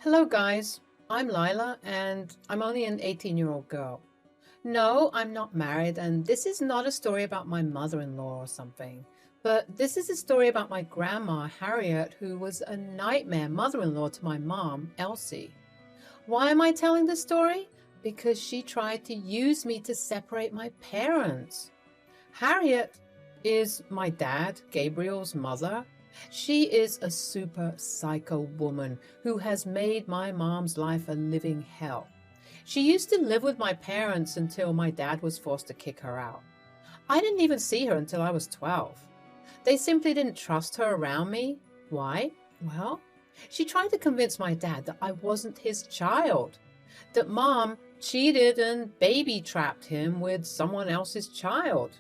Hello, guys. I'm Lila, and I'm only an 18-year-old girl. No, I'm not married, and this is not a story about my mother in law or something. But this is a story about my grandma, Harriet, who was a nightmare mother in law to my mom, Elsie. Why am I telling this story? Because she tried to use me to separate my parents. Harriet is my dad, Gabriel's mother. She is a super psycho woman who has made my mom's life a living hell. She used to live with my parents until my dad was forced to kick her out. I didn't even see her until I was 12. They simply didn't trust her around me. Why? Well, she tried to convince my dad that I wasn't his child, that mom cheated and baby trapped him with someone else's child.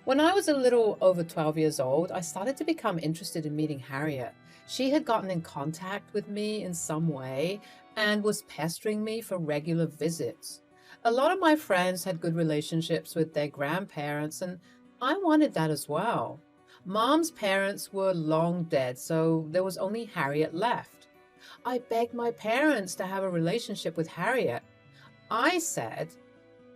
When I was a little over 12 years old, I started to become interested in meeting Harriet. She had gotten in contact with me in some way and was pestering me for regular visits. A lot of my friends had good relationships with their grandparents, and I wanted that as well. Mom's parents were long dead, so there was only Harriet left. I begged my parents to have a relationship with Harriet. I said,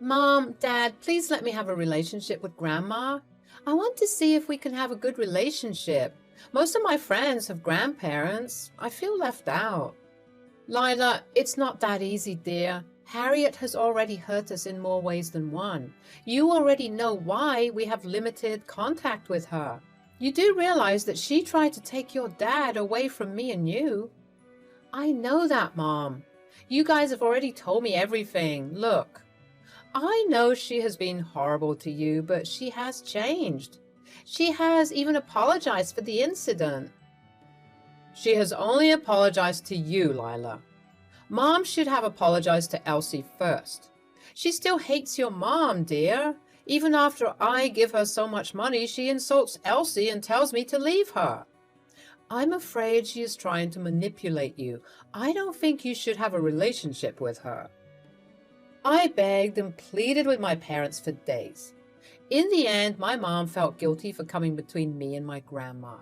Mom, Dad, please let me have a relationship with Grandma. I want to see if we can have a good relationship. Most of my friends have grandparents. I feel left out. Lila, it's not that easy, dear. Harriet has already hurt us in more ways than one. You already know why we have limited contact with her. You do realize that she tried to take your dad away from me and you. I know that, Mom. You guys have already told me everything. Look. I know she has been horrible to you, but she has changed. She has even apologized for the incident. She has only apologized to you, Lila. Mom should have apologized to Elsie first. She still hates your mom, dear. Even after I give her so much money, she insults Elsie and tells me to leave her. I'm afraid she is trying to manipulate you. I don't think you should have a relationship with her. I begged and pleaded with my parents for days. In the end, my mom felt guilty for coming between me and my grandma.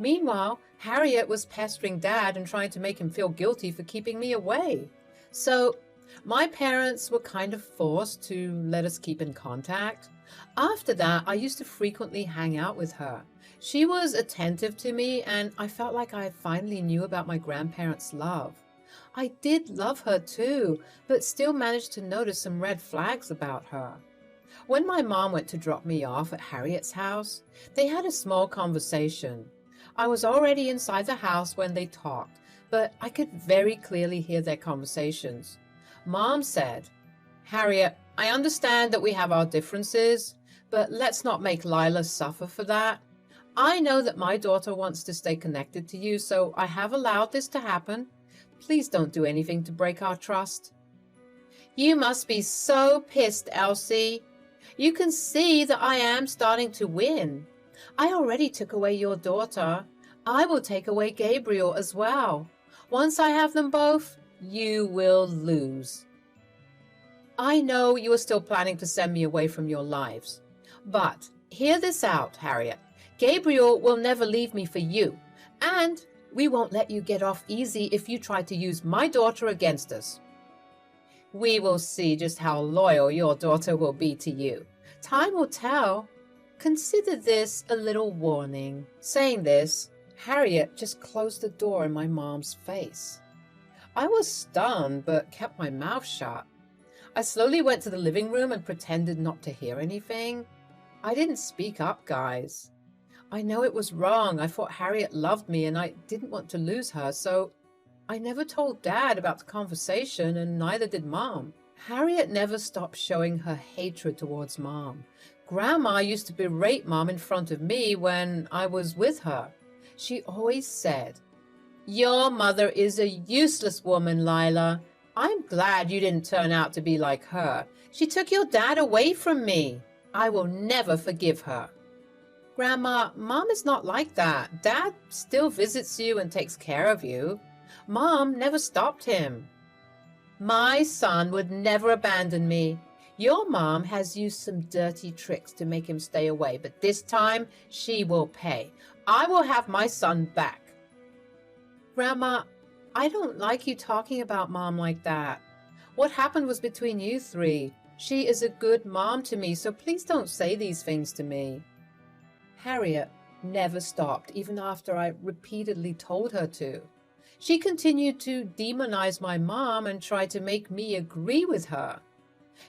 Meanwhile, Harriet was pestering Dad and trying to make him feel guilty for keeping me away. So, my parents were kind of forced to let us keep in contact. After that, I used to frequently hang out with her. She was attentive to me, and I felt like I finally knew about my grandparents' love. I did love her too, but still managed to notice some red flags about her. When my mom went to drop me off at Harriet's house, they had a small conversation. I was already inside the house when they talked, but I could very clearly hear their conversations. Mom said, Harriet, I understand that we have our differences, but let's not make Lila suffer for that. I know that my daughter wants to stay connected to you, so I have allowed this to happen. Please don't do anything to break our trust. You must be so pissed, Elsie. You can see that I am starting to win. I already took away your daughter. I will take away Gabriel as well. Once I have them both, you will lose. I know you are still planning to send me away from your lives. But hear this out, Harriet. Gabriel will never leave me for you. And we won't let you get off easy if you try to use my daughter against us. We will see just how loyal your daughter will be to you. Time will tell. Consider this a little warning. Saying this, Harriet just closed the door in my mom's face. I was stunned, but kept my mouth shut. I slowly went to the living room and pretended not to hear anything. I didn't speak up, guys. I know it was wrong. I thought Harriet loved me and I didn't want to lose her, so I never told Dad about the conversation, and neither did Mom. Harriet never stopped showing her hatred towards Mom. Grandma used to berate Mom in front of me when I was with her. She always said, Your mother is a useless woman, Lila. I'm glad you didn't turn out to be like her. She took your dad away from me. I will never forgive her. Grandma, Mom is not like that. Dad still visits you and takes care of you. Mom never stopped him. My son would never abandon me. Your mom has used some dirty tricks to make him stay away, but this time she will pay. I will have my son back. Grandma, I don't like you talking about Mom like that. What happened was between you three. She is a good mom to me, so please don't say these things to me. Harriet never stopped, even after I repeatedly told her to. She continued to demonize my mom and try to make me agree with her.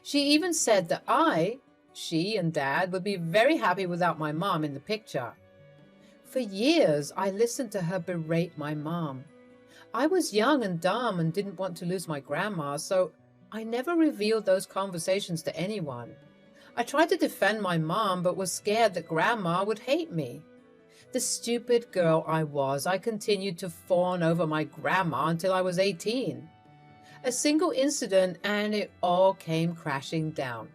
She even said that she and Dad would be very happy without my mom in the picture. For years, I listened to her berate my mom. I was young and dumb and didn't want to lose my grandma, so I never revealed those conversations to anyone. I tried to defend my mom, but was scared that Grandma would hate me. The stupid girl I was, I continued to fawn over my grandma until I was 18. A single incident and it all came crashing down.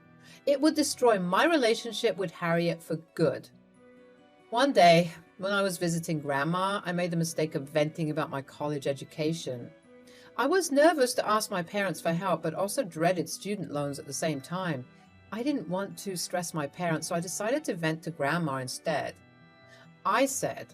It would destroy my relationship with Harriet for good. One day, when I was visiting Grandma, I made the mistake of venting about my college education. I was nervous to ask my parents for help, but also dreaded student loans at the same time. I didn't want to stress my parents, so I decided to vent to Grandma instead. I said,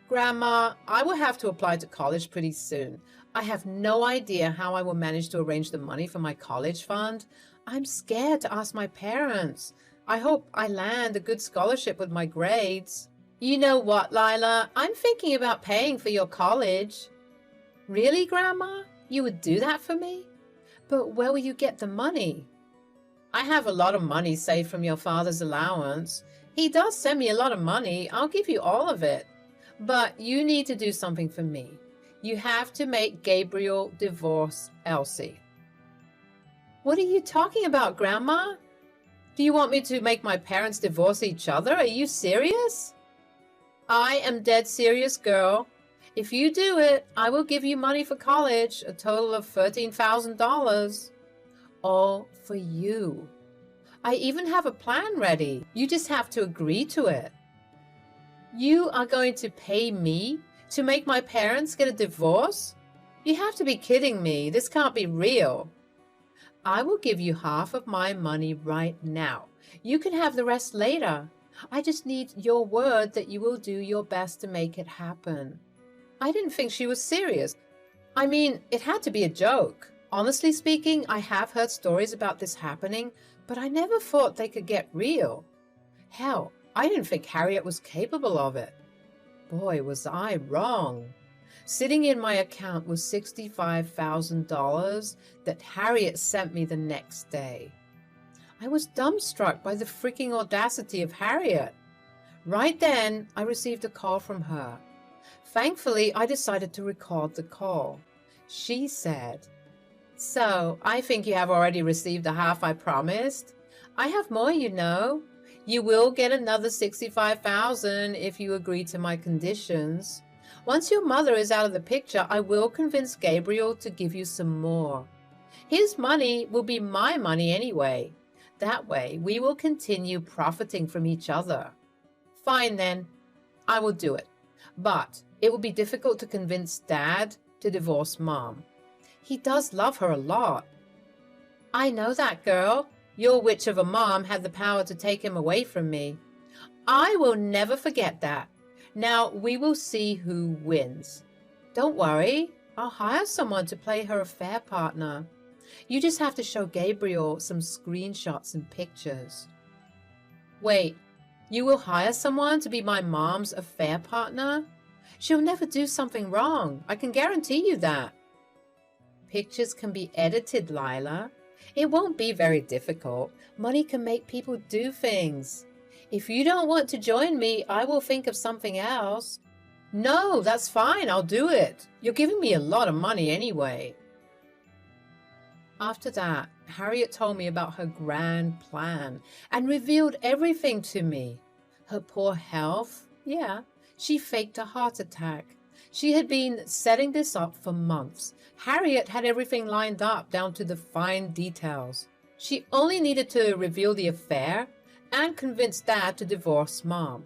"Grandma, I will have to apply to college pretty soon. I have no idea how I will manage to arrange the money for my college fund. I'm scared to ask my parents. I hope I land a good scholarship with my grades." "You know what, Lila? I'm thinking about paying for your college." "Really, Grandma? You would do that for me? But where will you get the money?" "I have a lot of money saved from your father's allowance. He does send me a lot of money. I'll give you all of it. But you need to do something for me. You have to make Gabriel divorce Elsie." "What are you talking about, Grandma? Do you want me to make my parents divorce each other? Are you serious?" "I am dead serious, girl. If you do it, I will give you money for college, a total of $13,000. All for you. I even have a plan ready. You just have to agree to it." "You are going to pay me to make my parents get a divorce? You have to be kidding me. This can't be real." "I will give you half of my money right now. You can have the rest later. I just need your word that you will do your best to make it happen." I didn't think she was serious. I mean, it had to be a joke. Honestly speaking, I have heard stories about this happening, but I never thought they could get real. Hell, I didn't think Harriet was capable of it. Boy, was I wrong. Sitting in my account was $65,000 that Harriet sent me the next day. I was dumbstruck by the freaking audacity of Harriet. Right then, I received a call from her. Thankfully, I decided to record the call. She said, "So, I think you have already received the half I promised. I have more, you know. You will get another $65,000 if you agree to my conditions. Once your mother is out of the picture, I will convince Gabriel to give you some more. His money will be my money anyway. That way, we will continue profiting from each other." "Fine then, I will do it. But it will be difficult to convince Dad to divorce Mom. He does love her a lot." "I know that, girl. Your witch of a mom had the power to take him away from me. I will never forget that. Now we will see who wins. Don't worry, I'll hire someone to play her affair partner. You just have to show Gabriel some screenshots and pictures." "Wait, you will hire someone to be my mom's affair partner? She'll never do something wrong. I can guarantee you that." "Pictures can be edited, Lila. It won't be very difficult. Money can make people do things. If you don't want to join me, I will think of something else." "No, that's fine. I'll do it. You're giving me a lot of money anyway." After that, Harriet told me about her grand plan and revealed everything to me. Her poor health. Yeah, she faked a heart attack. She had been setting this up for months. Harriet had everything lined up down to the fine details. She only needed to reveal the affair and convince Dad to divorce Mom.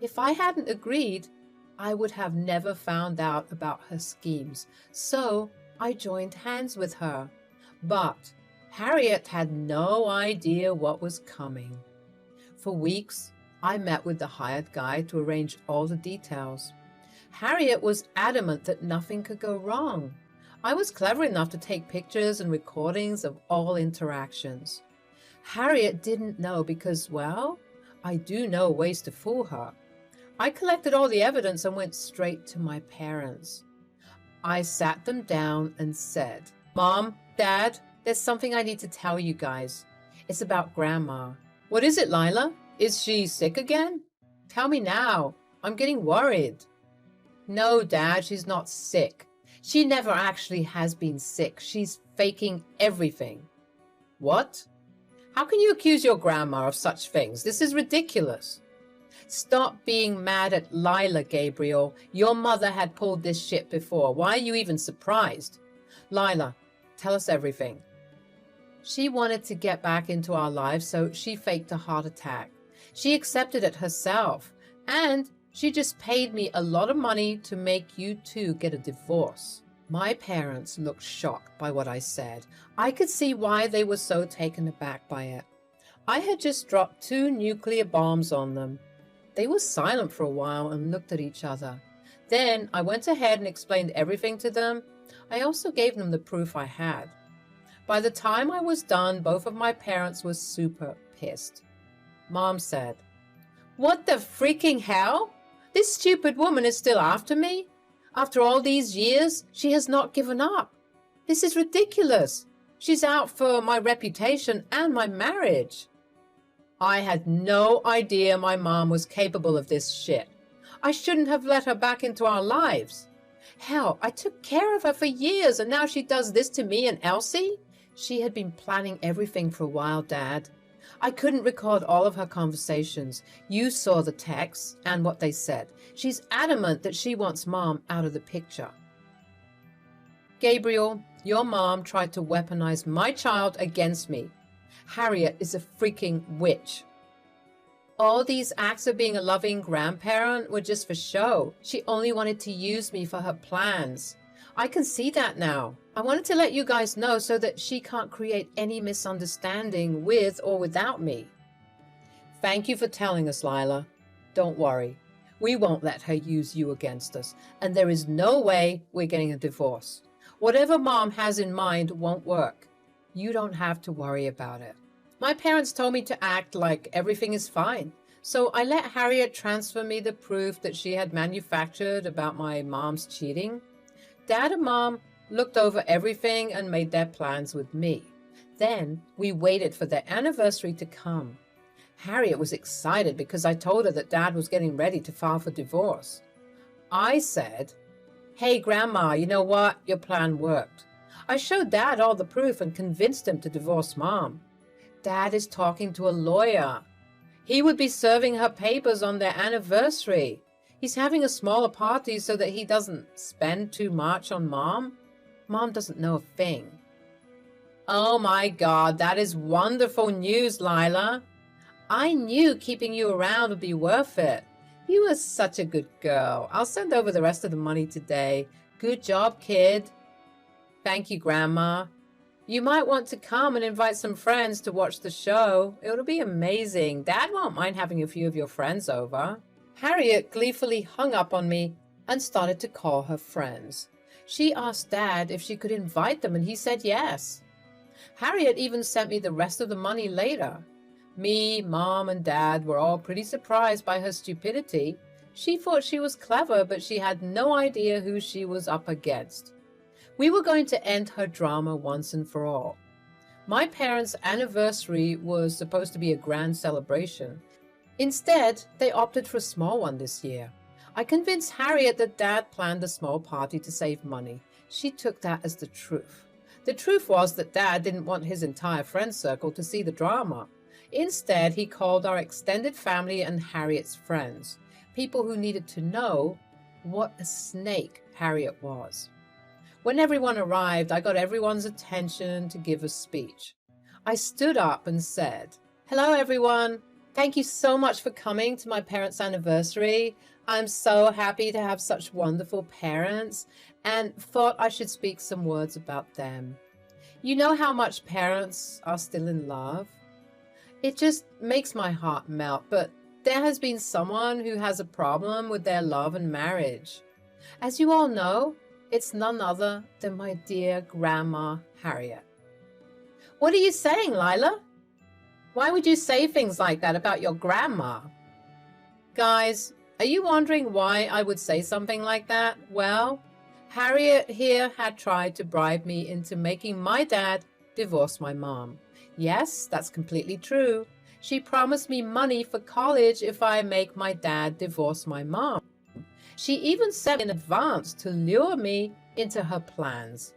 If I hadn't agreed, I would have never found out about her schemes. So I joined hands with her. But Harriet had no idea what was coming. For weeks, I met with the hired guy to arrange all the details. Harriet was adamant that nothing could go wrong. I was clever enough to take pictures and recordings of all interactions. Harriet didn't know because, well, I do know ways to fool her. I collected all the evidence and went straight to my parents. I sat them down and said, Mom, Dad, there's something I need to tell you guys. It's about Grandma. What is it, Lila? Is she sick again? Tell me now. I'm getting worried. No, Dad, she's not sick. She never actually has been sick. She's faking everything. What? How can you accuse your grandma of such things? This is ridiculous. Stop being mad at Lila, Gabriel. Your mother had pulled this shit before. Why are you even surprised? Lila, tell us everything. She wanted to get back into our lives, so she faked a heart attack. She accepted it herself, and she just paid me a lot of money to make you two get a divorce. My parents looked shocked by what I said. I could see why they were so taken aback by it. I had just dropped 2 nuclear bombs on them. They were silent for a while and looked at each other. Then I went ahead and explained everything to them. I also gave them the proof I had. By the time I was done, both of my parents were super pissed. Mom said, "What the freaking hell? This stupid woman is still after me? After all these years, she has not given up. This is ridiculous. She's out for my reputation and my marriage." I had no idea my mom was capable of this shit. I shouldn't have let her back into our lives. Hell, I took care of her for years, and now she does this to me and Elsie? She had been planning everything for a while, Dad. I couldn't record all of her conversations. You saw the texts and what they said. She's adamant that she wants Mom out of the picture. Gabriel, your mom tried to weaponize my child against me. Harriet is a freaking witch. All these acts of being a loving grandparent were just for show. She only wanted to use me for her plans. I can see that now. I wanted to let you guys know so that she can't create any misunderstanding with or without me. Thank you for telling us, Lila. Don't worry. We won't let her use you against us, and there is no way we're getting a divorce. Whatever Mom has in mind won't work. You don't have to worry about it. My parents told me to act like everything is fine, so I let Harriet transfer me the proof that she had manufactured about my mom's cheating. Dad and Mom looked over everything and made their plans with me. Then we waited for their anniversary to come. Harriet was excited because I told her that Dad was getting ready to file for divorce. I said, "Hey, Grandma, you know what? Your plan worked. I showed Dad all the proof and convinced him to divorce Mom. Dad is talking to a lawyer. He would be serving her papers on their anniversary. He's having a smaller party so that he doesn't spend too much on Mom. Mom doesn't know a thing." Oh my God, that is wonderful news, Lila. I knew keeping you around would be worth it. You were such a good girl. I'll send over the rest of the money today. Good job, kid. Thank you, Grandma. You might want to come and invite some friends to watch the show. It'll be amazing. Dad won't mind having a few of your friends over. Harriet gleefully hung up on me and started to call her friends. She asked Dad if she could invite them, and he said yes. Harriet even sent me the rest of the money later. Me, Mom, and Dad were all pretty surprised by her stupidity. She thought she was clever, but she had no idea who she was up against. We were going to end her drama once and for all. My parents' anniversary was supposed to be a grand celebration. Instead, they opted for a small one this year. I convinced Harriet that Dad planned a small party to save money. She took that as the truth. The truth was that Dad didn't want his entire friend circle to see the drama. Instead, he called our extended family and Harriet's friends, people who needed to know what a snake Harriet was. When everyone arrived, I got everyone's attention to give a speech. I stood up and said, "Hello, everyone. Thank you so much for coming to my parents' anniversary. I'm so happy to have such wonderful parents and thought I should speak some words about them. You know how much parents are still in love? It just makes my heart melt, but there has been someone who has a problem with their love and marriage. As you all know, It's none other than my dear Grandma Harriet. What are you saying, Lila? Why would you say things like that about your grandma? Guys, are you wondering why I would say something like that? Well, Harriet here had tried to bribe me into making my dad divorce my mom. Yes, that's completely true. She promised me money for college if I make my dad divorce my mom. She even sent me in advance to lure me into her plans.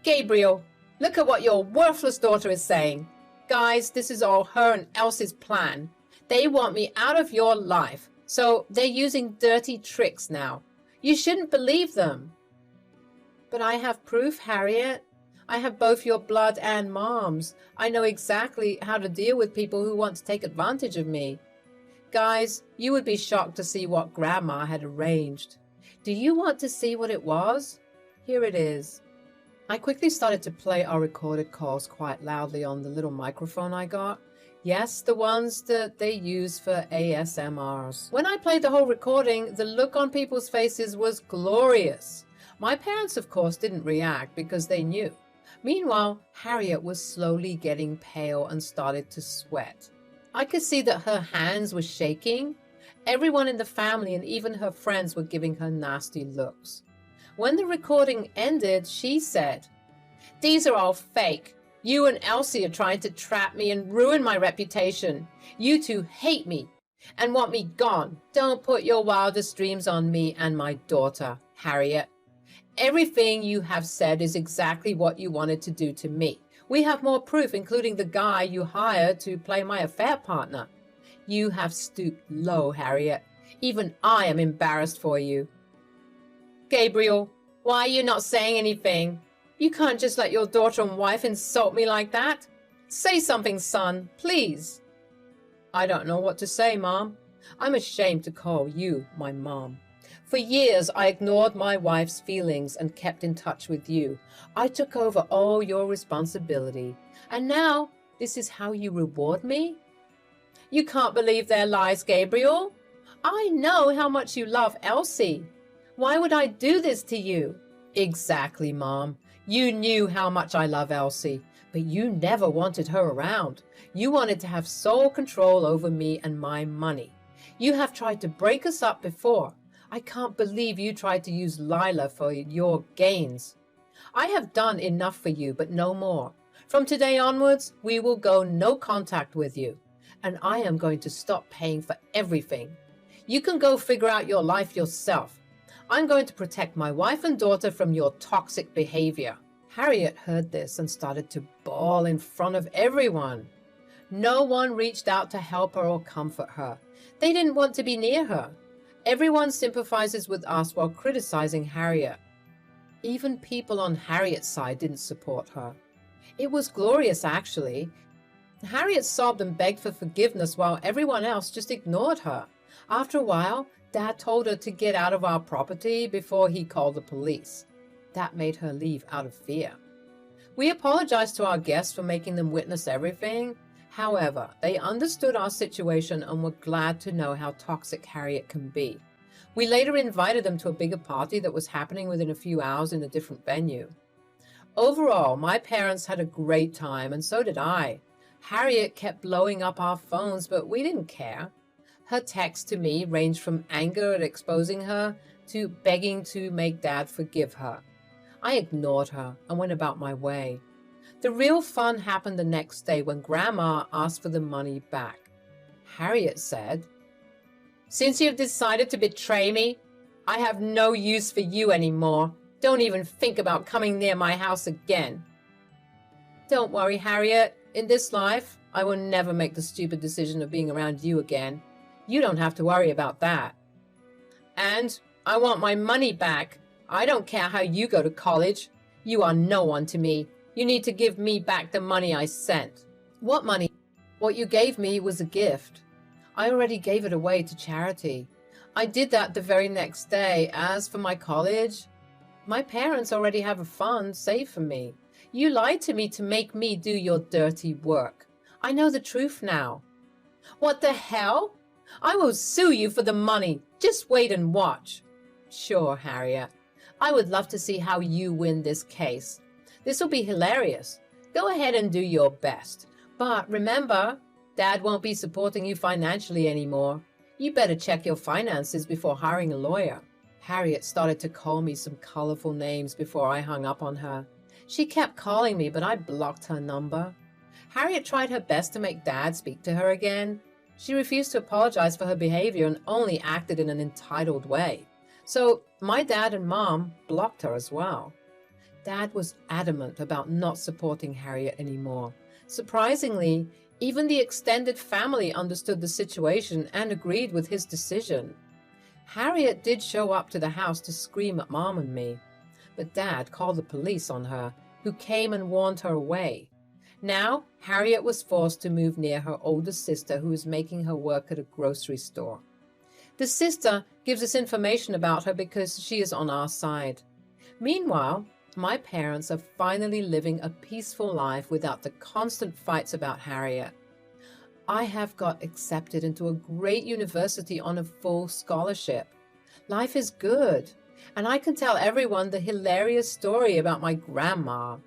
Gabriel, look at what your worthless daughter is saying. Guys, this is all her and Elsie's plan. They want me out of your life, so they're using dirty tricks now. You shouldn't believe them. But I have proof, Harriet. I have both your blood and Mom's. I know exactly how to deal with people who want to take advantage of me. Guys, you would be shocked to see what Grandma had arranged. Do you want to see what it was? Here it is. I quickly started to play our recorded calls quite loudly on the little microphone I got. Yes, the ones that they use for ASMRs. When I played the whole recording, the look on people's faces was glorious. My parents, of course, didn't react because they knew. Meanwhile, Harriet was slowly getting pale and started to sweat. I could see that her hands were shaking. Everyone in the family and even her friends were giving her nasty looks. When the recording ended, she said, "These are all fake. You and Elsie are trying to trap me and ruin my reputation. You two hate me and want me gone. Don't put your wildest dreams on me and my daughter, Harriet. Everything you have said is exactly what you wanted to do to me. We have more proof, including the guy you hired to play my affair partner. You have stooped low, Harriet. Even I am embarrassed for you." Gabriel, why are you not saying anything? You can't just let your daughter and wife insult me like that. Say something, son, please. I don't know what to say, Mom. I'm ashamed to call you my mom. For years, I ignored my wife's feelings and kept in touch with you. I took over all your responsibility. And now, this is how you reward me? You can't believe their lies, Gabriel. I know how much you love Elsie. Why would I do this to you? Exactly, Mom. You knew how much I love Elsie, but you never wanted her around. You wanted to have sole control over me and my money. You have tried to break us up before. I can't believe you tried to use Lila for your gains. I have done enough for you, but no more. From today onwards, we will go no contact with you, and I am going to stop paying for everything. You can go figure out your life yourself. I'm going to protect my wife and daughter from your toxic behavior. Harriet heard this and started to bawl in front of everyone. No one reached out to help her or comfort her. They didn't want to be near her. Everyone sympathizes with us while criticizing Harriet. Even people on Harriet's side didn't support her. It was glorious, actually. Harriet sobbed and begged for forgiveness while everyone else just ignored her. After a while, Dad told her to get out of our property before he called the police. That made her leave out of fear. We apologized to our guests for making them witness everything. However, they understood our situation and were glad to know how toxic Harriet can be. We later invited them to a bigger party that was happening within a few hours in a different venue. Overall, my parents had a great time, and so did I. Harriet kept blowing up our phones, but we didn't care. Her texts to me ranged from anger at exposing her to begging to make Dad forgive her. I ignored her and went about my way. The real fun happened the next day when Grandma asked for the money back. Harriet said, "Since you've decided to betray me, I have no use for you anymore. Don't even think about coming near my house again." Don't worry, Harriet. In this life, I will never make the stupid decision of being around you again. You don't have to worry about that. And I want my money back. I don't care how you go to college. You are no one to me. You need to give me back the money I sent. What money? What you gave me was a gift. I already gave it away to charity. I did that the very next day. As for my college, my parents already have a fund saved for me. You lied to me to make me do your dirty work. I know the truth now. What the hell? I will sue you for the money. Just wait and watch. Sure, Harriet. I would love to see how you win this case. This will be hilarious. Go ahead and do your best. But remember, Dad won't be supporting you financially anymore. You better check your finances before hiring a lawyer." Harriet started to call me some colorful names before I hung up on her. She kept calling me, but I blocked her number. Harriet tried her best to make Dad speak to her again. She refused to apologize for her behavior and only acted in an entitled way. So my dad and Mom blocked her as well. Dad was adamant about not supporting Harriet anymore. Surprisingly, even the extended family understood the situation and agreed with his decision. Harriet did show up to the house to scream at Mom and me, but Dad called the police on her, who came and warned her away. Now, Harriet was forced to move near her older sister, who was making her work at a grocery store. The sister gives us information about her because she is on our side. Meanwhile, my parents are finally living a peaceful life without the constant fights about Harriet. I have got accepted into a great university on a full scholarship. Life is good, and I can tell everyone the hilarious story about my grandma.